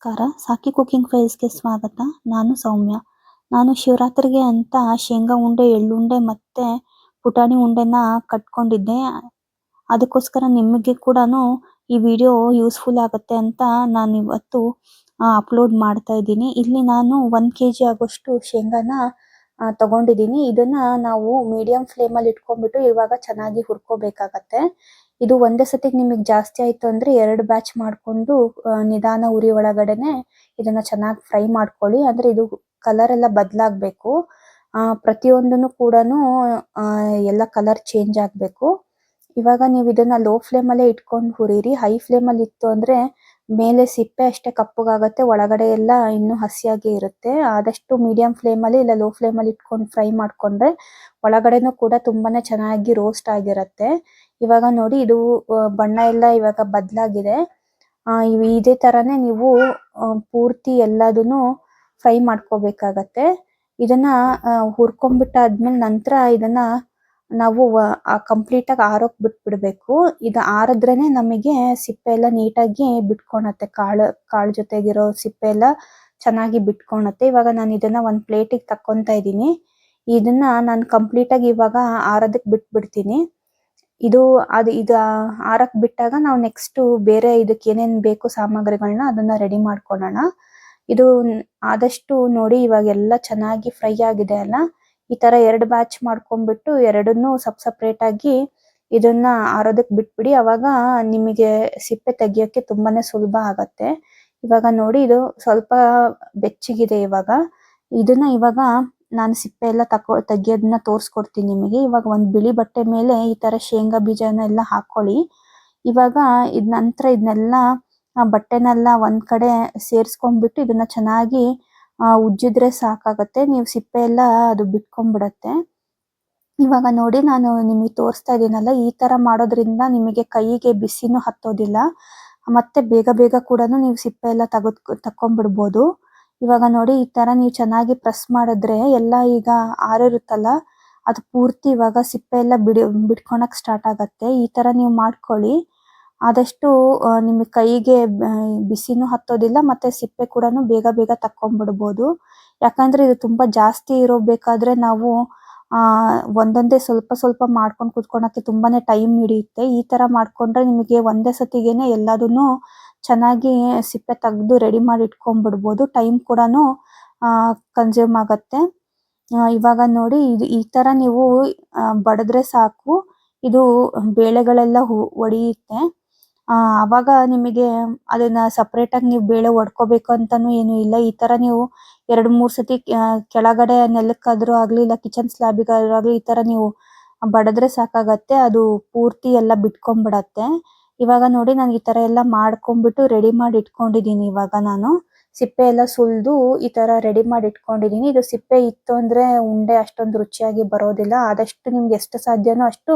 ನಮಸ್ಕಾರ, ಸಾಕಿ ಕುಕಿಂಗ್ ಫೈಲ್ಸ್‌ಗೆ ಸ್ವಾಗತ. ನಾನು ಸೌಮ್ಯ. ನಾನು ಶಿವರಾತ್ರಿಗೆ ಅಂತ ಶೇಂಗಾ ಉಂಡೆ, ಎಳ್ಳುಂಡೆ ಮತ್ತೆ ಪುಟಾಣಿ ಉಂಡೆನ ಕಟ್ಕೊಂಡಿದ್ದೆ. ಅದಕ್ಕೋಸ್ಕರ ನಿಮಗೆ ಕೂಡಾನು ಈ ವಿಡಿಯೋ ಯೂಸ್‌ಫುಲ್ ಆಗುತ್ತೆ ಅಂತ ನಾನು ಇವತ್ತು ಅಪ್ಲೋಡ್ ಮಾಡ್ತಾ ಇದ್ದೀನಿ. ಇಲ್ಲಿ ನಾನು 1 ಕೆಜಿ ಆಗೋಷ್ಟು ಶೇಂಗಾನ ತಗೊಂಡಿದ್ದೀನಿ. ಇದನ್ನ ನಾವು ಮೀಡಿಯಂ ಫ್ಲೇಮಲ್ಲಿ ಇಟ್ಕೊಂಡ್ಬಿಟ್ಟು ಇವಾಗ ಚೆನ್ನಾಗಿ ಹುರ್ಕೋಬೇಕಾಗತ್ತೆ. ಇದು ಒಂದೇ ಸತಿಗೆ ನಿಮಗೆ ಜಾಸ್ತಿ ಆಯ್ತು ಅಂದ್ರೆ 2 ಬ್ಯಾಚ್ ಮಾಡ್ಕೊಂಡು ನಿಧಾನ ಉರಿ ಒಳಗಡೆನೆ ಇದನ್ನ ಚೆನ್ನಾಗಿ ಫ್ರೈ ಮಾಡ್ಕೊಳ್ಳಿ. ಅಂದ್ರೆ ಇದು ಕಲರ್ ಎಲ್ಲ ಬದಲಾಗಬೇಕು. ಪ್ರತಿಯೊಂದನ್ನು ಕೂಡಾನು ಎಲ್ಲ ಕಲರ್ ಚೇಂಜ್ ಆಗಬೇಕು. ಇವಾಗ ನೀವು ಇದನ್ನ ಲೋ ಫ್ಲೇಮಲ್ಲೇ ಇಟ್ಕೊಂಡು ಹುರಿರಿ. ಹೈ ಫ್ಲೇಮಲ್ಲಿ ಇತ್ತು ಅಂದ್ರೆ ಮೇಲೆ ಸಿಪ್ಪೆ ಅಷ್ಟೇ ಕಪ್ಪಗಾಗತ್ತೆ, ಒಳಗಡೆ ಎಲ್ಲ ಇನ್ನೂ ಹಸಿಯಾಗಿ ಇರುತ್ತೆ. ಆದಷ್ಟು ಮೀಡಿಯಂ ಫ್ಲೇಮಲ್ಲಿ ಇಲ್ಲ ಲೋ ಫ್ಲೇಮಲ್ಲಿ ಇಟ್ಕೊಂಡು ಫ್ರೈ ಮಾಡ್ಕೊಂಡ್ರೆ ಒಳಗಡೆನೂ ಕೂಡ ತುಂಬಾನೇ ಚೆನ್ನಾಗಿ ರೋಸ್ಟ್ ಆಗಿರುತ್ತೆ. ಇವಾಗ ನೋಡಿ ಇದು ಬಣ್ಣ ಎಲ್ಲ ಇವಾಗ ಬದಲಾಗಿದೆ. ಇದೇ ತರಾನೇ ನೀವು ಪೂರ್ತಿ ಎಲ್ಲದನ್ನು ಫ್ರೈ ಮಾಡ್ಕೋಬೇಕಾಗತ್ತೆ. ಇದನ್ನ ಹುರ್ಕೊಂಡ್ಬಿಟ್ಟಾದ್ಮೇಲೆ ನಂತರ ಇದನ್ನ ನಾವು ಕಂಪ್ಲೀಟ್ ಆಗಿ ಆರೋಕ್ ಬಿಟ್ಬಿಡ್ಬೇಕು. ಇದು ಆರಿದ್ರೇನೆ ನಮಗೆ ಸಿಪ್ಪೆ ಎಲ್ಲ ನೀಟಾಗಿ ಬಿಟ್ಕೊಳತ್ತೆ. ಕಾಳು ಜೊತೆಗಿರೋ ಸಿಪ್ಪೆ ಎಲ್ಲ ಚೆನ್ನಾಗಿ ಬಿಟ್ಕೊಳತ್ತೆ. ಇವಾಗ ನಾನು ಇದನ್ನ ಒಂದು ಪ್ಲೇಟಿಗೆ ತಕ್ಕೊಂತಾ ಇದ್ದೀನಿ. ಇದನ್ನ ನಾನು ಕಂಪ್ಲೀಟ್ ಆಗಿ ಇವಾಗ ಆರೋದಕ್ಕೆ ಬಿಟ್ಬಿಡ್ತೀನಿ. ಇದು ಆರಕ್ ಬಿಟ್ಟಾಗ ನಾವು ನೆಕ್ಸ್ಟ್ ಬೇರೆ ಇದಕ್ಕೆ ಏನೇನ್ ಬೇಕು ಸಾಮಗ್ರಿಗಳನ್ನ ಅದನ್ನ ರೆಡಿ ಮಾಡ್ಕೊಳ್ಳೋಣ. ಇದು ಆದಷ್ಟು ನೋಡಿ ಇವಾಗ ಎಲ್ಲ ಚೆನ್ನಾಗಿ ಫ್ರೈ ಆಗಿದೆ ಅಲ್ಲ, ಈ ತರ 2 ಬ್ಯಾಚ್ ಮಾಡ್ಕೊಂಡ್ಬಿಟ್ಟು ಎರಡನ್ನೂ ಸಪ್ರೇಟ್ ಆಗಿ ಇದನ್ನ ಆರೋದಕ್ಕೆ ಬಿಟ್ಬಿಡಿ. ಅವಾಗ ನಿಮಗೆ ಸಿಪ್ಪೆ ತೆಗಿಯೋಕೆ ತುಂಬಾನೇ ಸುಲಭ ಆಗತ್ತೆ. ಇವಾಗ ನೋಡಿ ಇದು ಸ್ವಲ್ಪ ಬೆಚ್ಚಗಿದೆ. ಇವಾಗ ಇದನ್ನ ಇವಾಗ ನಾನು ಸಿಪ್ಪೆ ಎಲ್ಲ ತೆಗಿಯೋದನ್ನ ತೋರಿಸ್ಕೊಡ್ತೀನಿ ನಿಮಗೆ. ಇವಾಗ ಒಂದು ಬಿಳಿ ಬಟ್ಟೆ ಮೇಲೆ ಈ ತರ ಶೇಂಗಾ ಬೀಜನ ಎಲ್ಲ ಹಾಕೊಳ್ಳಿ. ಇವಾಗ ನಂತರ ಇದನ್ನೆಲ್ಲ ಬಟ್ಟೆನೆಲ್ಲ ಒಂದ್ ಕಡೆ ಸೇರಿಸ್ಕೊಂಡ್ಬಿಟ್ಟು ಇದನ್ನ ಚೆನ್ನಾಗಿ ಉಜ್ಜಿದ್ರೆ ಸಾಕಾಗತ್ತೆ. ನೀವು ಸಿಪ್ಪೆ ಎಲ್ಲ ಅದು ಬಿಟ್ಕೊಂಡ್ಬಿಡತ್ತೆ. ಇವಾಗ ನೋಡಿ ನಾನು ನಿಮಗೆ ತೋರಿಸ್ತಾ ಇದೀನಲ್ಲ, ಈ ತರ ಮಾಡೋದ್ರಿಂದ ನಿಮಗೆ ಕೈಗೆ ಬಿಸಿನೂ ಹತ್ತೋದಿಲ್ಲ, ಮತ್ತೆ ಬೇಗ ಕೂಡ ನೀವು ಸಿಪ್ಪೆ ಎಲ್ಲ ತಕೊಂಡ್ಬಿಡ್ಬೋದು. ಇವಾಗ ನೋಡಿ ಈ ತರ ನೀವು ಚೆನ್ನಾಗಿ ಪ್ರೆಸ್ ಮಾಡಿದ್ರೆ ಎಲ್ಲ ಈಗ ಆರಿರುತ್ತಲ್ಲ, ಅದು ಪೂರ್ತಿ ಇವಾಗ ಸಿಪ್ಪೆ ಎಲ್ಲ ಬಿಟ್ಕೊಳಕ್ ಸ್ಟಾರ್ಟ್ ಆಗತ್ತೆ. ಈ ತರ ನೀವು ಮಾಡ್ಕೊಳ್ಳಿ. ಆದಷ್ಟು ನಿಮಗೆ ಕೈಗೆ ಬಿಸಿನೂ ಹತ್ತೋದಿಲ್ಲ, ಮತ್ತೆ ಸಿಪ್ಪೆ ಕೂಡ ಬೇಗ ತಕೊಂಡ್ಬಿಡ್ಬೋದು. ಯಾಕಂದ್ರೆ ಇದು ತುಂಬಾ ಜಾಸ್ತಿ ಇರೋಬೇಕಾದ್ರೆ ನಾವು ಒಂದೊಂದೇ ಸ್ವಲ್ಪ ಮಾಡ್ಕೊಂಡು ಕುತ್ಕೊಳಕ್ಕೆ ತುಂಬಾನೇ ಟೈಮ್ ಹಿಡಿಯುತ್ತೆ. ಈ ತರ ಮಾಡ್ಕೊಂಡ್ರೆ ನಿಮಗೆ ಒಂದೇ ಸತಿಗೆನೆ ಎಲ್ಲದನ್ನು ಚೆನ್ನಾಗಿ ಸಿಪ್ಪೆ ತೆಗೆದು ರೆಡಿ ಮಾಡಿ ಇಟ್ಕೊಂಡ್ಬಿಡ್ಬೋದು. ಟೈಮ್ ಕೂಡ ಕನ್ಸ್ಯೂಮ್ ಆಗತ್ತೆ. ಇವಾಗ ನೋಡಿ ಈ ತರ ನೀವು ಬಡಿದ್ರೆ ಸಾಕು, ಇದು ಬೇಳೆಗಳೆಲ್ಲ ಒಡೆಯುತ್ತೆ. ಅವಾಗ ನಿಮಗೆ ಅದನ್ನ ಸಪರೇಟ್ ಆಗಿ ನೀವು ಬೇಳೆ ಒಡ್ಕೋಬೇಕು ಅಂತಾನು ಏನು ಇಲ್ಲ. ಈ ತರ ನೀವು 2-3 ಸತಿ ಕೆಳಗಡೆ ನೆಲಕ್ಕಾದ್ರೂ ಆಗ್ಲಿ ಇಲ್ಲ ಕಿಚನ್ ಸ್ಲಾಬಿಗಾದ್ರೂ ಆಗ್ಲಿ ಈ ತರ ನೀವು ಬಡಿದ್ರೆ ಸಾಕಾಗತ್ತೆ. ಅದು ಪೂರ್ತಿ ಎಲ್ಲ ಬಿಟ್ಕೊಂಡ್ಬಿಡತ್ತೆ. ಇವಾಗ ನೋಡಿ ನಾನು ಈ ತರ ಎಲ್ಲ ಮಾಡ್ಕೊಂಡ್ಬಿಟ್ಟು ರೆಡಿ ಮಾಡಿ ಇಟ್ಕೊಂಡಿದೀನಿ. ಇವಾಗ ನಾನು ಸಿಪ್ಪೆ ಎಲ್ಲ ಸುಲಿದು ಈ ತರ ರೆಡಿ ಮಾಡಿ ಇಟ್ಕೊಂಡಿದೀನಿ. ಇದು ಸಿಪ್ಪೆ ಇತ್ತು ಅಂದ್ರೆ ಉಂಡೆ ಅಷ್ಟೊಂದು ರುಚಿಯಾಗಿ ಬರೋದಿಲ್ಲ. ಆದಷ್ಟು ನಿಮ್ಗೆ ಎಷ್ಟು ಸಾಧ್ಯನೋ ಅಷ್ಟು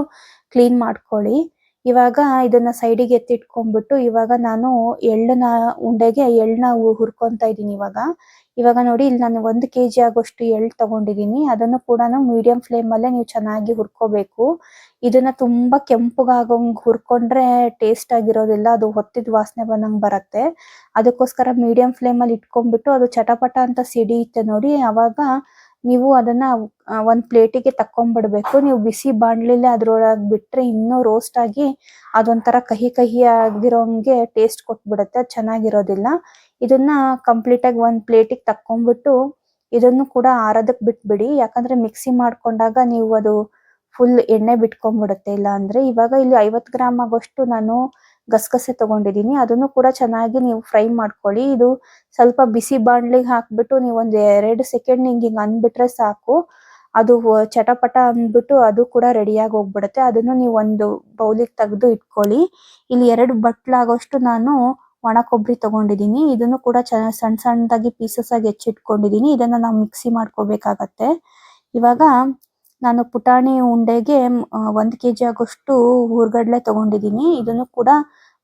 ಕ್ಲೀನ್ ಮಾಡ್ಕೊಳ್ಳಿ. ಇವಾಗ ಇದನ್ನ ಸೈಡಿಗೆ ಎತ್ತಿಟ್ಕೊಂಡ್ಬಿಟ್ಟು ಇವಾಗ ನಾನು ಉಂಡೆಗೆ ಎಳ್ಳನ್ನ ಹುರ್ಕೊಂತಾ ಇದ್ದೀನಿ. ಇವಾಗ ನೋಡಿ ಇಲ್ಲಿ ನಾನು 1 ಕೆಜಿ ಆಗೋಷ್ಟು ಎಳ್ಳು ತಗೊಂಡಿದ್ದೀನಿ. ಅದನ್ನು ಕೂಡ ಮೀಡಿಯಂ ಫ್ಲೇಮಲ್ಲೇ ನೀವು ಚೆನ್ನಾಗಿ ಹುರ್ಕೋಬೇಕು. ಇದನ್ನ ತುಂಬಾ ಕೆಂಪಗಾಗೋಂಗ್ ಹುರ್ಕೊಂಡ್ರೆ ಟೇಸ್ಟ್ ಆಗಿರೋದಿಲ್ಲ, ಅದು ಹೊತ್ತಿದ ವಾಸನೆ ಬಂದಂಗ್ ಬರತ್ತೆ. ಅದಕ್ಕೋಸ್ಕರ ಮೀಡಿಯಂ ಫ್ಲೇಮಲ್ಲಿ ಇಟ್ಕೊಂಡ್ಬಿಟ್ಟು ಅದು ಚಟಪಟ ಅಂತ ಸಿಡಿಯುತ್ತೆ ನೋಡಿ, ಅವಾಗ ನೀವು ಅದನ್ನ ಒಂದ್ ಪ್ಲೇಟಿಗೆ ತಕೊಂಡ್ಬಿಡ್ಬೇಕು. ನೀವು ಬಿಸಿ ಬಾಣ್ಲಿಲೆ ಅದ್ರೊಳಗೆ ಬಿಟ್ರೆ ಇನ್ನೂ ರೋಸ್ಟ್ ಆಗಿ ಅದೊಂಥರ ಕಹಿ ಆಗಿರೋಂಗೆ ಟೇಸ್ಟ್ ಕೊಟ್ಬಿಡುತ್ತೆ, ಚೆನ್ನಾಗಿರೋದಿಲ್ಲ. ಇದನ್ನ ಕಂಪ್ಲೀಟ್ ಆಗಿ ಒಂದ್ ಪ್ಲೇಟಿಗೆ ತಕೊಂಡ್ಬಿಟ್ಟು ಇದನ್ನು ಕೂಡ ಆರೋದಕ್ಕೆ ಬಿಟ್ಬಿಡಿ. ಯಾಕಂದ್ರೆ ಮಿಕ್ಸಿ ಮಾಡ್ಕೊಂಡಾಗ ನೀವು ಅದು ಫುಲ್ ಎಣ್ಣೆ ಬಿಟ್ಕೊಂಡ್ಬಿಡುತ್ತೆ ಇಲ್ಲ ಅಂದ್ರೆ. ಇವಾಗ ಇಲ್ಲಿ 50 ಗ್ರಾಮ್ ಆಗೋಷ್ಟು ನಾನು ಗಸಗಸೆ ತಗೊಂಡಿದ್ದೀನಿ. ಅದನ್ನು ಕೂಡ ಚೆನ್ನಾಗಿ ನೀವು ಫ್ರೈ ಮಾಡ್ಕೊಳ್ಳಿ. ಇದು ಸ್ವಲ್ಪ ಬಿಸಿ ಬಾಣ್ಲಿಗೆ ಹಾಕ್ಬಿಟ್ಟು ನೀವು ಒಂದ್ 2 ಸೆಕೆಂಡ್ ಹಿಂಗ್ ಅಂದ್ಬಿಟ್ರೆ ಸಾಕು, ಅದು ಚಟಪಟ ಅಂದ್ಬಿಟ್ಟು ಅದು ಕೂಡ ರೆಡಿಯಾಗಿ ಹೋಗ್ಬಿಡುತ್ತೆ. ಅದನ್ನು ನೀವು ಒಂದು ಬೌಲಿಗೆ ತೆಗೆದು ಇಟ್ಕೊಳ್ಳಿ. ಇಲ್ಲಿ 2 ಬಟ್ಲಾಗೋಷ್ಟು ನಾನು ಒಣ ಕೊಬ್ಬರಿ ತಗೊಂಡಿದ್ದೀನಿ. ಇದನ್ನು ಕೂಡ ಸಣ್ಣದಾಗಿ ಪೀಸಸ್ ಆಗಿ ಹೆಚ್ಚಿಟ್ಕೊಂಡಿದ್ದೀನಿ. ಇದನ್ನ ನಾವು ಮಿಕ್ಸಿ ಮಾಡ್ಕೋಬೇಕಾಗತ್ತೆ. ಇವಾಗ ನಾನು ಪುಟಾಣಿ ಉಂಡೆಗೆ 1 ಕೆಜಿ ಆಗೋಷ್ಟು ಹುರ್ಗಡ್ಲೆ ತಗೊಂಡಿದ್ದೀನಿ. ಇದನ್ನು ಕೂಡ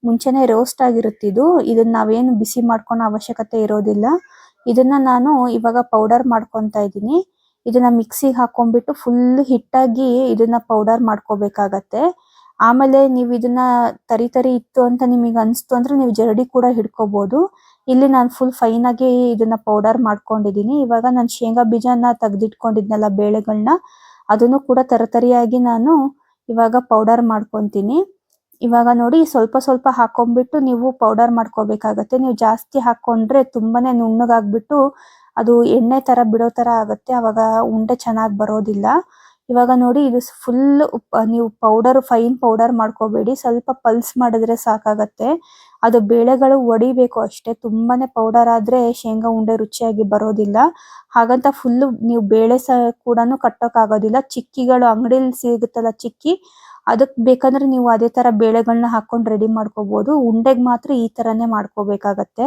ಮುಂಚೆನೆ ರೋಸ್ಟ್ ಆಗಿರುತ್ತೆ. ಇದನ್ನ ನಾವೇನು ಬಿಸಿ ಮಾಡ್ಕೊಳೋ ಅವಶ್ಯಕತೆ ಇರೋದಿಲ್ಲ. ಇದನ್ನ ನಾನು ಇವಾಗ ಪೌಡರ್ ಮಾಡ್ಕೊಂತಾ ಇದ್ದೀನಿ. ಇದನ್ನ ಮಿಕ್ಸಿಗೆ ಹಾಕೊಂಡ್ಬಿಟ್ಟು ಫುಲ್ ಹಿಟ್ಟಾಗಿ ಇದನ್ನ ಪೌಡರ್ ಮಾಡ್ಕೋಬೇಕಾಗತ್ತೆ. ಆಮೇಲೆ ನೀವು ಇದನ್ನ ತರಿ ಇತ್ತು ಅಂತ ನಿಮಗೆ ಅನ್ಸ್ತು ಅಂದ್ರೆ ನೀವು ಜರಡಿ ಕೂಡ ಹಿಡ್ಕೋಬಹುದು. ಇಲ್ಲಿ ನಾನು ಫುಲ್ ಫೈನ್ ಆಗಿ ಇದನ್ನ ಪೌಡರ್ ಮಾಡ್ಕೊಂಡಿದ್ದೀನಿ. ಇವಾಗ ನಾನು ಶೇಂಗಾ ಬೀಜನ ತೆಗ್ದಿಟ್ಕೊಂಡಿದ್ನಲ್ಲ ಬೇಳೆಗಳನ್ನ, ಅದನ್ನು ಕೂಡ ತರತರಿಯಾಗಿ ನಾನು ಇವಾಗ ಪೌಡರ್ ಮಾಡ್ಕೊಂತೀನಿ. ಇವಾಗ ನೋಡಿ ಸ್ವಲ್ಪ ಸ್ವಲ್ಪ ಹಾಕೊಂಡ್ಬಿಟ್ಟು ನೀವು ಪೌಡರ್ ಮಾಡ್ಕೋಬೇಕಾಗತ್ತೆ. ನೀವು ಜಾಸ್ತಿ ಹಾಕೊಂಡ್ರೆ ತುಂಬಾನೇ ನುಣ್ಣಗಾಗ್ಬಿಟ್ಟು ಅದು ಎಣ್ಣೆ ತರ ಬಿಡೋ ತರ ಆಗುತ್ತೆ. ಅವಾಗ ಉಂಡೆ ಚೆನ್ನಾಗಿ ಬರೋದಿಲ್ಲ. ಇವಾಗ ನೋಡಿ ಇದು ಫುಲ್ ನೀವು ಫೈನ್ ಪೌಡರ್ ಮಾಡ್ಕೋಬೇಡಿ. ಸ್ವಲ್ಪ ಪಲ್ಸ್ ಮಾಡಿದ್ರೆ ಸಾಕಾಗತ್ತೆ. ಅದು ಬೇಳೆಗಳು ಒಡಿಬೇಕು ಅಷ್ಟೇ. ತುಂಬಾನೇ ಪೌಡರ್ ಆದ್ರೆ ಶೇಂಗಾ ಉಂಡೆ ರುಚಿಯಾಗಿ ಬರೋದಿಲ್ಲ. ಹಾಗಂತ ಫುಲ್ ನೀವು ಬೇಳೆ ಕೂಡನು ಕಟ್ಟೋಕ್ ಆಗೋದಿಲ್ಲ. ಚಿಕ್ಕಿಗಳು ಅಂಗಡಿಲಿ ಸಿಗುತ್ತಲ್ಲ ಚಿಕ್ಕಿ, ಅದಕ್ ಬೇಕಂದ್ರೆ ನೀವು ಅದೇ ತರ ಬೇಳೆಗಳನ್ನ ಹಾಕೊಂಡು ರೆಡಿ ಮಾಡ್ಕೋಬಹುದು. ಉಂಡೆಗ್ ಮಾತ್ರ ಈ ತರಾನೇ ಮಾಡ್ಕೋಬೇಕಾಗತ್ತೆ.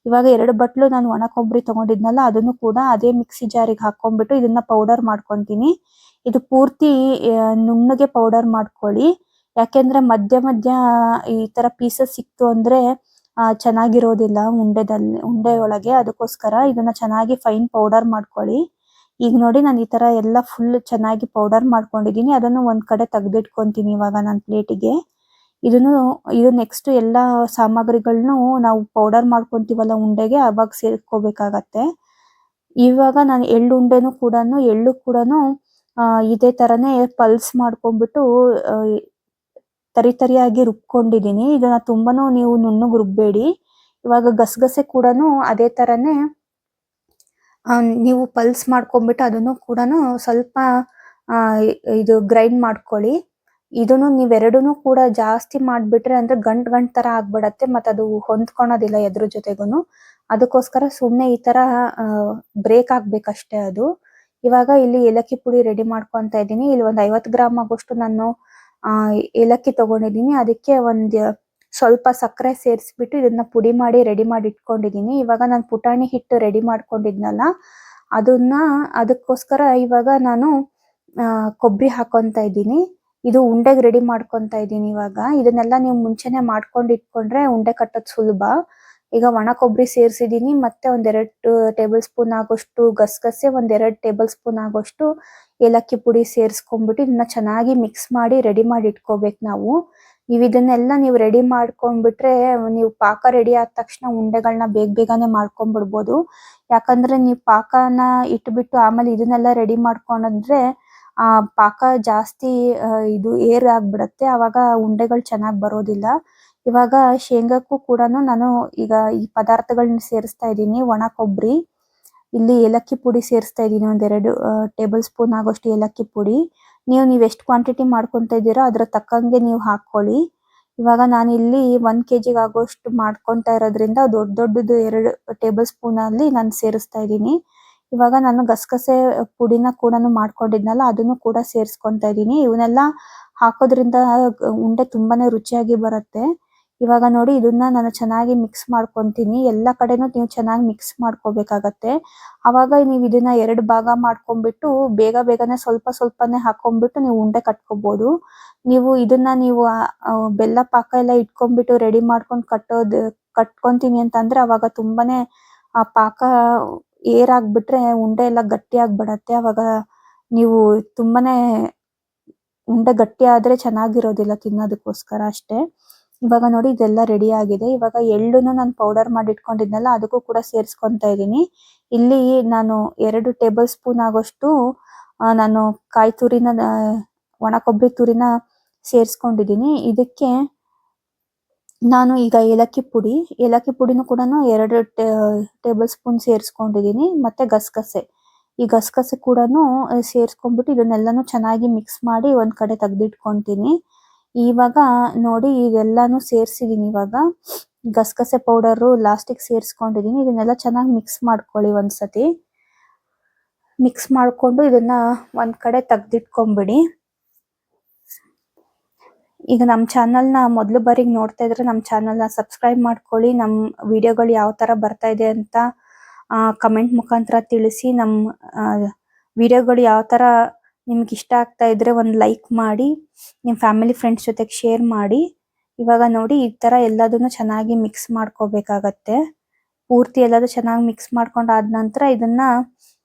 ಇವಾಗ 2 ಬಟ್ಲು ನಾನು ಒಣ ಕೊಬ್ಬರಿ ತಗೊಂಡಿದ್ನಲ್ಲ, ಅದನ್ನು ಕೂಡ ಅದೇ ಮಿಕ್ಸಿ ಜಾರಿಗೆ ಹಾಕೊಂಡ್ಬಿಟ್ಟು ಇದನ್ನ ಪೌಡರ್ ಮಾಡ್ಕೊಂತೀನಿ. ಇದು ಪೂರ್ತಿ ನುಣ್ಣಗೆ ಪೌಡರ್ ಮಾಡ್ಕೊಳ್ಳಿ. ಯಾಕೆಂದ್ರೆ ಮಧ್ಯ ಮಧ್ಯ ಈ ತರ ಪೀಸಸ್ ಸಿಕ್ತು ಅಂದ್ರೆ ಚೆನ್ನಾಗಿರೋದಿಲ್ಲ ಉಂಡೆ ಒಳಗೆ. ಅದಕ್ಕೋಸ್ಕರ ಇದನ್ನ ಚೆನ್ನಾಗಿ ಫೈನ್ ಪೌಡರ್ ಮಾಡ್ಕೊಳ್ಳಿ. ಈಗ ನೋಡಿ ನಾನು ಈ ತರ ಎಲ್ಲ ಫುಲ್ ಚೆನ್ನಾಗಿ ಪೌಡರ್ ಮಾಡ್ಕೊಂಡಿದೀನಿ. ಅದನ್ನು ಒಂದ್ ಕಡೆ ತೆಗ್ದಿಟ್ಕೊಂತೀನಿ ಇವಾಗ ನಾನು ಪ್ಲೇಟಿಗೆ. ಇದು ನೆಕ್ಸ್ಟ್ ಎಲ್ಲಾ ಸಾಮಗ್ರಿಗಳನ್ನು ನಾವು ಪೌಡರ್ ಮಾಡ್ಕೊಂತೀವಲ್ಲ ಉಂಡೆಗೆ, ಅವಾಗ ಸೇರ್ಕೋಬೇಕಾಗತ್ತೆ. ಇವಾಗ ನಾನು ಎಳ್ಳು ಕೂಡನು ಇದೇ ತರನೇ ಪಲ್ಸ್ ಮಾಡ್ಕೊಂಡ್ಬಿಟ್ಟು ತರಿಯಾಗಿ ರುಬ್ಕೊಂಡಿದೀನಿ. ಇದನ್ನ ತುಂಬಾನು ನೀವು ನುಣ್ಣಗೆ ರುಬ್ಬೇಡಿ. ಇವಾಗ ಗಸಗಸೆ ಕೂಡನು ಅದೇ ತರನೇ ನೀವು ಪಲ್ಸ್ ಮಾಡ್ಕೊಂಡ್ಬಿಟ್ಟು ಅದನ್ನು ಕೂಡನು ಸ್ವಲ್ಪ ಇದು ಗ್ರೈಂಡ್ ಮಾಡ್ಕೊಳ್ಳಿ. ಇದನ್ನು ನೀವೆರಡನ್ನೂ ಕೂಡ ಜಾಸ್ತಿ ಮಾಡ್ಬಿಟ್ರೆ ಅಂದ್ರೆ ಗಂಟ್ ತರ ಆಗ್ಬಿಡತ್ತೆ. ಮತ್ತೆ ಅದು ಹೊಂದ್ಕೊಳೋದಿಲ್ಲ ಎದ್ರ ಜೊತೆಗೂನು. ಅದಕ್ಕೋಸ್ಕರ ಸುಮ್ನೆ ಈ ತರ ಬ್ರೇಕ್ ಆಗ್ಬೇಕಷ್ಟೇ ಅದು. ಇವಾಗ ಇಲ್ಲಿ ಏಲಕ್ಕಿ ಪುಡಿ ರೆಡಿ ಮಾಡ್ಕೊಂತ ಇದ್ದೀನಿ. ಇಲ್ಲಿ ಒಂದು 50 ಗ್ರಾಮ್ ಆಗೋಷ್ಟು ನಾನು ಏಲಕ್ಕಿ ತಗೊಂಡಿದ್ದೀನಿ. ಅದಕ್ಕೆ ಸ್ವಲ್ಪ ಸಕ್ಕರೆ ಸೇರಿಸ್ಬಿಟ್ಟು ಇದನ್ನ ಪುಡಿ ಮಾಡಿ ರೆಡಿ ಮಾಡಿ ಇಟ್ಕೊಂಡಿದ್ದೀನಿ. ಇವಾಗ ನಾನು ಪುಟಾಣಿ ಹಿಟ್ಟು ರೆಡಿ ಮಾಡ್ಕೊಂಡಿದ್ನಲ್ಲ, ಅದಕ್ಕೋಸ್ಕರ ಇವಾಗ ನಾನು ಕೊಬ್ಬರಿ ಹಾಕೊಂತ ಇದ್ದೀನಿ. ಇದು ಉಂಡೆಗೆ ರೆಡಿ ಮಾಡ್ಕೊಂತ ಇದ್ದೀನಿ ಇವಾಗ. ಇದನ್ನೆಲ್ಲ ನೀವು ಮುಂಚೆನೆ ಮಾಡ್ಕೊಂಡು ಇಟ್ಕೊಂಡ್ರೆ ಉಂಡೆ ಕಟ್ಟೋದು ಸುಲಭ. ಈಗ ಒಣ ಕೊಬ್ಬರಿ ಸೇರಿಸಿದೀನಿ. ಮತ್ತೆ 1-2 ಟೇಬಲ್ ಸ್ಪೂನ್ ಆಗೋಷ್ಟು ಗಸಗಸೆ, 1-2 ಟೇಬಲ್ ಸ್ಪೂನ್ ಆಗೋಷ್ಟು ಏಲಕ್ಕಿ ಪುಡಿ ಸೇರಿಸ್ಕೊಂಡ್ಬಿಟ್ಟು ಇದನ್ನ ಚೆನ್ನಾಗಿ ಮಿಕ್ಸ್ ಮಾಡಿ ರೆಡಿ ಮಾಡಿ ಇಟ್ಕೋಬೇಕು ನಾವು. ಇದನ್ನೆಲ್ಲ ನೀವು ರೆಡಿ ಮಾಡ್ಕೊಂಡ್ಬಿಟ್ರೆ ನೀವು ಪಾಕ ರೆಡಿ ಆದ ತಕ್ಷಣ ಉಂಡೆಗಳನ್ನ ಬೇಗನೆ ಮಾಡ್ಕೊಂಡ್ಬಿಡ್ಬೋದು. ಯಾಕಂದ್ರೆ ನೀವು ಪಾಕನ ಇಟ್ಬಿಟ್ಟು ಆಮೇಲೆ ಇದನ್ನೆಲ್ಲ ರೆಡಿ ಮಾಡ್ಕೊಂಡ್ರೆ ಪಾಕ ಜಾಸ್ತಿ ಇದು ಏರ್ ಆಗ್ಬಿಡತ್ತೆ. ಅವಾಗ ಉಂಡೆಗಳು ಚೆನ್ನಾಗಿ ಬರೋದಿಲ್ಲ. ಇವಾಗ ಶೇಂಗಾಕ್ಕೂ ಕೂಡನು ನಾನು ಈಗ ಈ ಪದಾರ್ಥಗಳನ್ನ ಸೇರಿಸ್ತಾ ಇದ್ದೀನಿ. ಒಣ ಕೊಬ್ಬರಿ, ಇಲ್ಲಿ ಏಲಕ್ಕಿ ಪುಡಿ ಸೇರಿಸ್ತಾ ಇದ್ದೀನಿ. 1-2 ಟೇಬಲ್ ಸ್ಪೂನ್ ಆಗೋಷ್ಟು ಏಲಕ್ಕಿ ಪುಡಿ. ನೀವು ಎಷ್ಟು ಕ್ವಾಂಟಿಟಿ ಮಾಡ್ಕೊಂತ ಇದ್ದೀರೋ ಅದ್ರ ತಕ್ಕಂಗೆ ನೀವು ಹಾಕೊಳ್ಳಿ. ಇವಾಗ ನಾನು ಇಲ್ಲಿ 1 kg ಆಗೋಷ್ಟು ಮಾಡ್ಕೊಂತ ಇರೋದ್ರಿಂದ ದೊಡ್ಡದು 2 ಟೇಬಲ್ ಸ್ಪೂನ್ ಅಲ್ಲಿ ನಾನು ಸೇರಿಸ್ತಾ ಇದ್ದೀನಿ. ಇವಾಗ ನಾನು ಗಸಗಸೆ ಪುಡಿನ ಕೂಡನು ಮಾಡ್ಕೊಂಡಿದ್ನಲ್ಲ, ಅದನ್ನು ಕೂಡ ಸೇರಿಸ್ಕೊಂತ ಇದ್ದೀನಿ. ಇವನ್ನೆಲ್ಲ ಹಾಕೋದ್ರಿಂದ ಉಂಡೆ ತುಂಬಾನೇ ರುಚಿಯಾಗಿ ಬರುತ್ತೆ. ಇವಾಗ ನೋಡಿ ಇದನ್ನ ನಾನು ಚೆನ್ನಾಗಿ ಮಿಕ್ಸ್ ಮಾಡ್ಕೊಂತೀನಿ. ಎಲ್ಲ ಕಡೆನೂ ನೀವು ಚೆನ್ನಾಗಿ ಮಿಕ್ಸ್ ಮಾಡ್ಕೋಬೇಕಾಗತ್ತೆ. ಅವಾಗ ನೀವು ಇದನ್ನ 2 ಭಾಗ ಮಾಡ್ಕೊಂಡ್ಬಿಟ್ಟು ಬೇಗನೆ ಸ್ವಲ್ಪನೇ ಹಾಕೊಂಡ್ಬಿಟ್ಟು ನೀವು ಉಂಡೆ ಕಟ್ಕೋಬಹುದು. ನೀವು ಇದನ್ನ ಬೆಲ್ಲ ಪಾಕ ಎಲ್ಲ ಇಟ್ಕೊಂಡ್ಬಿಟ್ಟು ರೆಡಿ ಮಾಡ್ಕೊಂಡು ಕಟ್ಕೊಂತೀನಿ ಅಂತಂದ್ರೆ ಅವಾಗ ತುಂಬಾನೇ ಆ ಪಾಕ ಏರ್ ಆಗ್ಬಿಟ್ರೆ ಉಂಡೆ ಎಲ್ಲ ಗಟ್ಟಿ ಆಗ್ಬಿಡತ್ತೆ. ಅವಾಗ ನೀವು ತುಂಬಾನೇ ಉಂಡೆ ಗಟ್ಟಿ ಆದ್ರೆ ಚೆನ್ನಾಗಿರೋದಿಲ್ಲ ತಿನ್ನೋದಕ್ಕೋಸ್ಕರ ಅಷ್ಟೇ. ಇವಾಗ ನೋಡಿ ಇದೆಲ್ಲ ರೆಡಿ ಆಗಿದೆ. ಇವಾಗ ಎಳ್ಳನ್ನು ನಾನು ಪೌಡರ್ ಮಾಡಿ ಇಟ್ಕೊಂಡಿದ್ನಲ್ಲ, ಅದಕ್ಕೂ ಕೂಡ ಸೇರಿಸ್ಕೊಂತ ಇದ್ದೀನಿ. ಇಲ್ಲಿ ನಾನು 2 ಟೇಬಲ್ ಸ್ಪೂನ್ ಆಗೋಷ್ಟು ನಾನು ಕಾಯಿ ತುರಿನ ಒಣ ಕೊಬ್ಬರಿ ತುರಿನ ಸೇರಿಸ್ಕೊಂಡಿದ್ದೀನಿ. ಇದಕ್ಕೆ ನಾನು ಈಗ ಏಲಕ್ಕಿ ಪುಡಿನೂ ಕೂಡ 2 ಟೇಬಲ್ ಸ್ಪೂನ್ ಸೇರಿಸ್ಕೊಂಡಿದ್ದೀನಿ. ಮತ್ತೆ ಈ ಗಸಗಸೆ ಕೂಡ ಸೇರಿಸ್ಕೊಂಡ್ಬಿಟ್ಟು ಇದನ್ನೆಲ್ಲಾನು ಚೆನ್ನಾಗಿ ಮಿಕ್ಸ್ ಮಾಡಿ ಒಂದ್ ಕಡೆ ತೆಗ್ದಿಟ್ಕೊಂತೀನಿ. ಇವಾಗ ನೋಡಿ ಇದೆಲ್ಲಾನು ಸೇರಿಸಿದೀನಿ. ಇವಾಗ ಗಸಗಸೆ ಪೌಡರು ಲಾಸ್ಟಿಗೆ ಸೇರಿಸ್ಕೊಂಡಿದೀನಿ. ಇದನ್ನೆಲ್ಲ ಚೆನ್ನಾಗಿ ಮಿಕ್ಸ್ ಮಾಡ್ಕೊಳ್ಳಿ ಒಂದ್ಸತಿ. ಮಿಕ್ಸ್ ಮಾಡ್ಕೊಂಡು ಇದನ್ನ ಒಂದ್ ಕಡೆ ತೆಗ್ದಿಟ್ಕೊಂಡ್ಬಿಡಿ. ಈಗ ನಮ್ಮ ಚಾನಲ್ನ ಮೊದಲು ಬಾರಿಗೆ ನೋಡ್ತಾ ಇದ್ರೆ ನಮ್ಮ ಚಾನಲ್ನ ಸಬ್ಸ್ಕ್ರೈಬ್ ಮಾಡ್ಕೊಳ್ಳಿ. ನಮ್ಮ ವಿಡಿಯೋಗಳು ಯಾವ ತರ ಬರ್ತಾ ಇದೆ ಅಂತ ಕಮೆಂಟ್ ಮುಖಾಂತರ ತಿಳಿಸಿ. ನಮ್ಮ ವಿಡಿಯೋಗಳು ಯಾವ ತರ ನಿಮ್ಗೆ ಇಷ್ಟ ಆಗ್ತಾ ಇದ್ರೆ ಒಂದು ಲೈಕ್ ಮಾಡಿ, ನಿಮ್ಮ ಫ್ಯಾಮಿಲಿ ಫ್ರೆಂಡ್ಸ್ ಜೊತೆಗೆ ಶೇರ್ ಮಾಡಿ. ಇವಾಗ ನೋಡಿ ಈ ತರ ಎಲ್ಲದನ್ನು ಚೆನ್ನಾಗಿ ಮಿಕ್ಸ್ ಮಾಡ್ಕೋಬೇಕಾಗತ್ತೆ. ಪೂರ್ತಿ ಎಲ್ಲದೂ ಚೆನ್ನಾಗಿ ಮಿಕ್ಸ್ ಮಾಡ್ಕೊಂಡಾದ ನಂತರ ಇದನ್ನ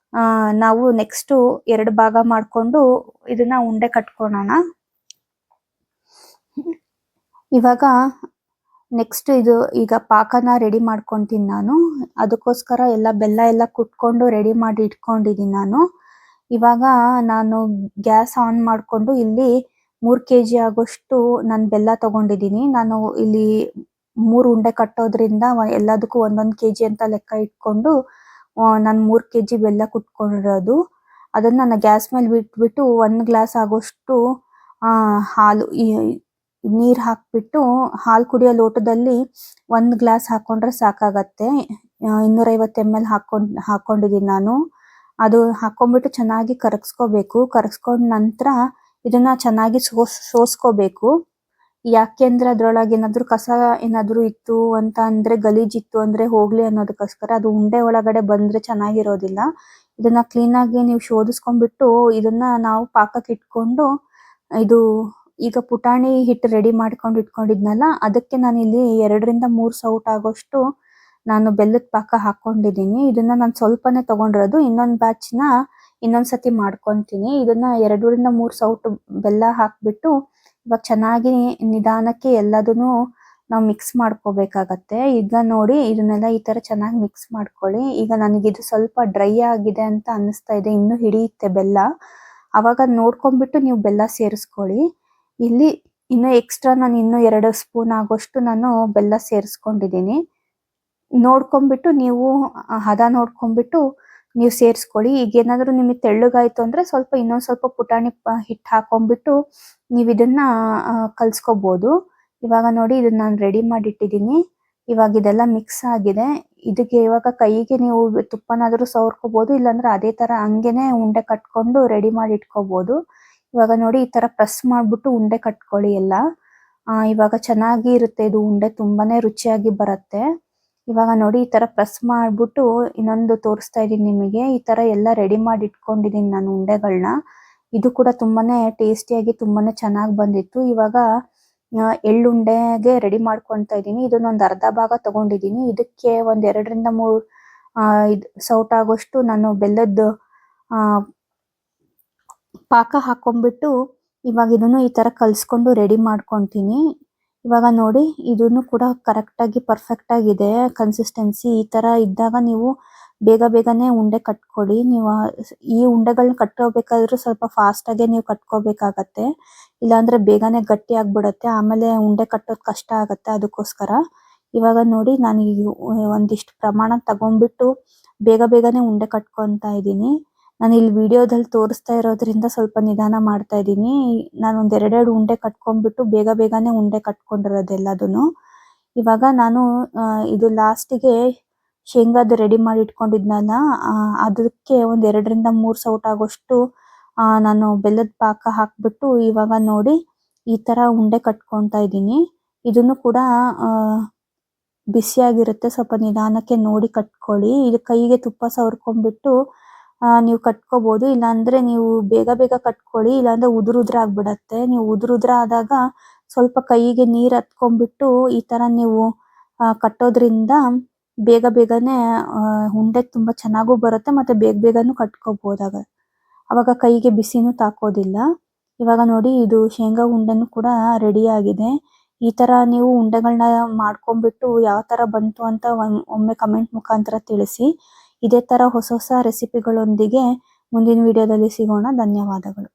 ನಾವು ನೆಕ್ಸ್ಟ್ 2 ಭಾಗ ಮಾಡ್ಕೊಂಡು ಇದನ್ನ ಉಂಡೆ ಕಟ್ಕೊಳ್ಳೋಣ. ಇವಾಗ ನೆಕ್ಸ್ಟ್ ಇದು ಈಗ ಪಾಕನ ರೆಡಿ ಮಾಡ್ಕೊಂತೀನಿ ನಾನು. ಅದಕ್ಕೋಸ್ಕರ ಎಲ್ಲ ಬೆಲ್ಲ ಎಲ್ಲ ಕುಟ್ಕೊಂಡು ರೆಡಿ ಮಾಡಿ ಇಟ್ಕೊಂಡಿದ್ದೀನಿ ನಾನು. ಇವಾಗ ನಾನು ಗ್ಯಾಸ್ ಆನ್ ಮಾಡ್ಕೊಂಡು ಇಲ್ಲಿ 3 ಕೆಜಿ ಆಗೋಷ್ಟು ನಾನು ಬೆಲ್ಲ ತಗೊಂಡಿದ್ದೀನಿ. ನಾನು ಇಲ್ಲಿ 3 ಉಂಡೆ ಕಟ್ಟೋದ್ರಿಂದ ಎಲ್ಲದಕ್ಕೂ 1 ಕೆಜಿ ಅಂತ ಲೆಕ್ಕ ಇಟ್ಕೊಂಡು ನಾನು 3 ಕೆಜಿ ಬೆಲ್ಲ ಕುಟ್ಕೊಂಡಿರೋದು. ಅದನ್ನ ನಾನು ಗ್ಯಾಸ್ ಮೇಲೆ ಬಿಟ್ಬಿಟ್ಟು 1 ಗ್ಲಾಸ್ ಆಗೋಷ್ಟು ಹಾಲು ನೀರು ಹಾಕ್ಬಿಟ್ಟು ಹಾಲು ಕುಡಿಯೋ ಲೋಟದಲ್ಲಿ 1 ಗ್ಲಾಸ್ ಹಾಕೊಂಡ್ರೆ ಸಾಕಾಗತ್ತೆ. 250 ml ಹಾಕೊಂಡಿದ್ದೀನಿ ನಾನು. ಅದು ಹಾಕೊಂಡ್ಬಿಟ್ಟು ಚೆನ್ನಾಗಿ ಕರಗಿಸ್ಕೋಬೇಕು. ಕರಗಿಸ್ಕೊಂಡ ನಂತರ ಇದನ್ನ ಚೆನ್ನಾಗಿ ಸೋಸ್ಕೋಬೇಕು. ಯಾಕೆಂದ್ರೆ ಅದ್ರೊಳಗೆ ಏನಾದ್ರು ಕಸ ಏನಾದ್ರು ಇತ್ತು ಅಂತ ಅಂದ್ರೆ, ಗಲೀಜಿತ್ತು ಅಂದ್ರೆ ಹೋಗ್ಲಿ ಅನ್ನೋದಕ್ಕೋಸ್ಕರ. ಅದು ಉಂಡೆ ಒಳಗಡೆ ಬಂದ್ರೆ ಚೆನ್ನಾಗಿರೋದಿಲ್ಲ. ಇದನ್ನ ಕ್ಲೀನಾಗಿ ನೀವು ಶೋಧಿಸ್ಕೊಂಡ್ಬಿಟ್ಟು ಇದನ್ನ ನಾವು ಪಾಕಕ್ಕೆ ಇಟ್ಕೊಂಡು, ಇದು ಈಗ ಪುಟಾಣಿ ಹಿಟ್ಟು ರೆಡಿ ಮಾಡ್ಕೊಂಡು ಇಟ್ಕೊಂಡಿದ್ನಲ್ಲ, ಅದಕ್ಕೆ ನಾನು ಇಲ್ಲಿ 2 ರಿಂದ 3 ಸೌಟ್ ಆಗೋಷ್ಟು ನಾನು ಬೆಲ್ಲದ ಪಾಕ ಹಾಕೊಂಡಿದ್ದೀನಿ. ಇದನ್ನ ನಾನು ಸ್ವಲ್ಪನೇ ತಗೊಂಡಿರೋದು. ಇನ್ನೊಂದು ಬ್ಯಾಚ್ನ ಇನ್ನೊಂದ್ಸತಿ ಮಾಡ್ಕೊಂತೀನಿ. ಇದನ್ನ 2 ರಿಂದ 3 ಸೌಟ್ ಬೆಲ್ಲ ಹಾಕ್ಬಿಟ್ಟು ಇವಾಗ ಚೆನ್ನಾಗಿ ನಿಧಾನಕ್ಕೆ ಎಲ್ಲದನ್ನು ನಾವು ಮಿಕ್ಸ್ ಮಾಡ್ಕೋಬೇಕಾಗತ್ತೆ. ಈಗ ನೋಡಿ ಇದನ್ನೆಲ್ಲ ಈ ತರ ಚೆನ್ನಾಗಿ ಮಿಕ್ಸ್ ಮಾಡ್ಕೊಳ್ಳಿ. ಈಗ ನನಗಿದು ಸ್ವಲ್ಪ ಡ್ರೈ ಆಗಿದೆ ಅಂತ ಅನ್ನಿಸ್ತಾ ಇದೆ, ಇನ್ನೂ ಹಿಡಿಯುತ್ತೆ ಬೆಲ್ಲ. ಅವಾಗ ನೋಡ್ಕೊಂಡ್ಬಿಟ್ಟು ನೀವು ಬೆಲ್ಲ ಸೇರಿಸ್ಕೊಳ್ಳಿ. ಇಲ್ಲಿ ಇನ್ನು ಎಕ್ಸ್ಟ್ರಾ ನಾನು ಇನ್ನೂ 2 ಸ್ಪೂನ್ ಆಗೋಷ್ಟು ನಾನು ಬೆಲ್ಲ ಸೇರಿಸ್ಕೊಂಡಿದ್ದೀನಿ. ನೋಡ್ಕೊಂಡ್ಬಿಟ್ಟು ನೀವು ಹದ ನೋಡ್ಕೊಂಡ್ಬಿಟ್ಟು ನೀವು ಸೇರಿಸ್ಕೊಳ್ಳಿ. ಈಗ ಏನಾದ್ರು ನಿಮಗೆ ತೆಳ್ಳಗಾಯ್ತು ಅಂದ್ರೆ ಇನ್ನೊಂದ್ ಸ್ವಲ್ಪ ಪುಟಾಣಿ ಹಿಟ್ಟು ಹಾಕೊಂಡ್ಬಿಟ್ಟು ನೀವು ಇದನ್ನ ಕಲ್ಸ್ಕೋಬಹುದು. ಇವಾಗ ನೋಡಿ ಇದನ್ನ ನಾನು ರೆಡಿ ಮಾಡಿ ಇಟ್ಟಿದ್ದೀನಿ. ಇವಾಗ ಇದೆಲ್ಲ ಮಿಕ್ಸ್ ಆಗಿದೆ. ಇದಕ್ಕೆ ಇವಾಗ ಕೈಗೆ ನೀವು ತುಪ್ಪನಾದ್ರೂ ಸವರ್ಕೋಬಹುದು, ಇಲ್ಲಾಂದ್ರೆ ಅದೇ ತರ ಹಂಗೇನೆ ಉಂಡೆ ಕಟ್ಕೊಂಡು ರೆಡಿ ಮಾಡಿ ಇಟ್ಕೋಬಹುದು. ಇವಾಗ ನೋಡಿ ಈ ತರ ಪ್ರೆಸ್ ಮಾಡ್ಬಿಟ್ಟು ಉಂಡೆ ಕಟ್ಕೊಳ್ಳಿ ಎಲ್ಲ. ಇವಾಗ ಚೆನ್ನಾಗಿ ಇರುತ್ತೆ ಇದು ಉಂಡೆ, ತುಂಬಾನೇ ರುಚಿಯಾಗಿ ಬರುತ್ತೆ. ಇವಾಗ ನೋಡಿ ಈ ತರ ಪ್ರೆಸ್ ಮಾಡ್ಬಿಟ್ಟು ಇನ್ನೊಂದು ತೋರಿಸ್ತಾ ಇದೀನಿ ನಿಮಗೆ. ಈ ತರ ಎಲ್ಲ ರೆಡಿ ಮಾಡಿ ಇಟ್ಕೊಂಡಿದೀನಿ ನಾನು ಉಂಡೆಗಳನ್ನ. ಇದು ಕೂಡ ತುಂಬಾನೇ ಟೇಸ್ಟಿಯಾಗಿ ತುಂಬಾನೇ ಚೆನ್ನಾಗಿ ಬಂದಿತ್ತು. ಇವಾಗ ಎಳ್ಳುಂಡೆಗೆ ರೆಡಿ ಮಾಡ್ಕೊಳ್ತಾ ಇದ್ದೀನಿ. ಇದನ್ನೊಂದು ಅರ್ಧ ಭಾಗ ತಗೊಂಡಿದ್ದೀನಿ. ಇದಕ್ಕೆ 2 ರಿಂದ 3 ಸೌಟ್ ಆಗೋಷ್ಟು ನಾನು ಬೆಲ್ಲದ ಪಾಕ ಹಾಕೊಂಡ್ಬಿಟ್ಟು ಇವಾಗ ಇದನ್ನು ಈ ತರ ಕಲ್ಸ್ಕೊಂಡು ರೆಡಿ ಮಾಡ್ಕೊಂತೀನಿ. ಇವಾಗ ನೋಡಿ ಇದನ್ನು ಕೂಡ ಕರೆಕ್ಟ್ ಆಗಿ ಪರ್ಫೆಕ್ಟ್ ಆಗಿದೆ ಕನ್ಸಿಸ್ಟೆನ್ಸಿ. ಈ ತರ ಇದ್ದಾಗ ನೀವು ಬೇಗನೆ ಉಂಡೆ ಕಟ್ಕೊಳ್ಳಿ. ನೀವು ಈ ಉಂಡೆಗಳನ್ನ ಕಟ್ಟೋಬೇಕಾದ್ರೂ ಸ್ವಲ್ಪ ಫಾಸ್ಟ್ ಆಗಿ ನೀವು ಕಟ್ಕೋಬೇಕಾಗತ್ತೆ, ಇಲ್ಲಾಂದ್ರೆ ಬೇಗನೆ ಗಟ್ಟಿ ಆಗ್ಬಿಡತ್ತೆ, ಆಮೇಲೆ ಉಂಡೆ ಕಟ್ಟೋದು ಕಷ್ಟ ಆಗತ್ತೆ. ಅದಕ್ಕೋಸ್ಕರ ಇವಾಗ ನೋಡಿ ನಾನು ಒಂದಿಷ್ಟು ಪ್ರಮಾಣ ತಗೊಂಡ್ಬಿಟ್ಟು ಬೇಗನೆ ಉಂಡೆ ಕಟ್ಕೊಂತ ಇದ್ದೀನಿ. ನಾನು ಇಲ್ಲಿ ವಿಡಿಯೋದಲ್ಲಿ ತೋರಿಸ್ತಾ ಇರೋದ್ರಿಂದ ಸ್ವಲ್ಪ ನಿಧಾನ ಮಾಡ್ತಾ ಇದ್ದೀನಿ. ನಾನು ಒಂದ್ 2 ಉಂಡೆ ಕಟ್ಕೊಂಡ್ಬಿಟ್ಟು ಬೇಗನೆ ಉಂಡೆ ಕಟ್ಕೊಂಡಿರೋದೆಲ್ಲದನ್ನು. ಇವಾಗ ನಾನು ಇದು ಲಾಸ್ಟಿಗೆ ಶೇಂಗಾದ ರೆಡಿ ಮಾಡಿ ಇಟ್ಕೊಂಡಿದ್ನಲ್ಲ, ಅದಕ್ಕೆ 2 ರಿಂದ 3 ಸೌಟ್ ಆಗೋಷ್ಟು ನಾನು ಬೆಲ್ಲದ ಪಾಕ ಹಾಕ್ಬಿಟ್ಟು ಇವಾಗ ನೋಡಿ ಈ ತರ ಉಂಡೆ ಕಟ್ಕೊಂತ ಇದ್ದೀನಿ. ಇದನ್ನು ಕೂಡ ಬಿಸಿಯಾಗಿರುತ್ತೆ, ಸ್ವಲ್ಪ ನಿಧಾನಕ್ಕೆ ನೋಡಿ ಕಟ್ಕೊಳ್ಳಿ. ಇದು ಕೈಗೆ ತುಪ್ಪ ಸವರ್ಕೊಂಡ್ಬಿಟ್ಟು ನೀವು ಕಟ್ಕೋಬಹುದು, ಇಲ್ಲಾಂದ್ರೆ ನೀವು ಬೇಗ ಕಟ್ಕೊಳ್ಳಿ, ಇಲ್ಲಾಂದ್ರೆ ಉದುರುದ್ರ ಆಗ್ಬಿಡತ್ತೆ. ನೀವು ಉದುರುದ್ರ ಆದಾಗ ಸ್ವಲ್ಪ ಕೈಗೆ ನೀರ್ ಹತ್ಕೊಂಡ್ಬಿಟ್ಟು ಈ ತರ ನೀವು ಕಟ್ಟೋದ್ರಿಂದ ಬೇಗನೆ ಉಂಡೆ ತುಂಬಾ ಚೆನ್ನಾಗೂ ಬರುತ್ತೆ, ಮತ್ತೆ ಬೇಗನು ಕಟ್ಕೋಬಹುದಾಗ. ಅವಾಗ ಕೈಗೆ ಬಿಸಿನೂ ತಾಕೋದಿಲ್ಲ. ಇವಾಗ ನೋಡಿ ಇದು ಶೇಂಗಾ ಉಂಡೆನೂ ಕೂಡ ರೆಡಿ ಆಗಿದೆ. ಈ ತರ ನೀವು ಉಂಡೆಗಳನ್ನ ಮಾಡ್ಕೊಂಡ್ಬಿಟ್ಟು ಯಾವ ತರ ಬಂತು ಅಂತ ಒಮ್ಮೆ ಕಮೆಂಟ್ ಮುಖಾಂತರ ತಿಳಿಸಿ. ಇದೇ ತರ ಹೊಸ ರೆಸಿಪಿಗಳೊಂದಿಗೆ ಮುಂದಿನ ವಿಡಿಯೋದಲ್ಲಿ ಸಿಗೋಣ. ಧನ್ಯವಾದಗಳು.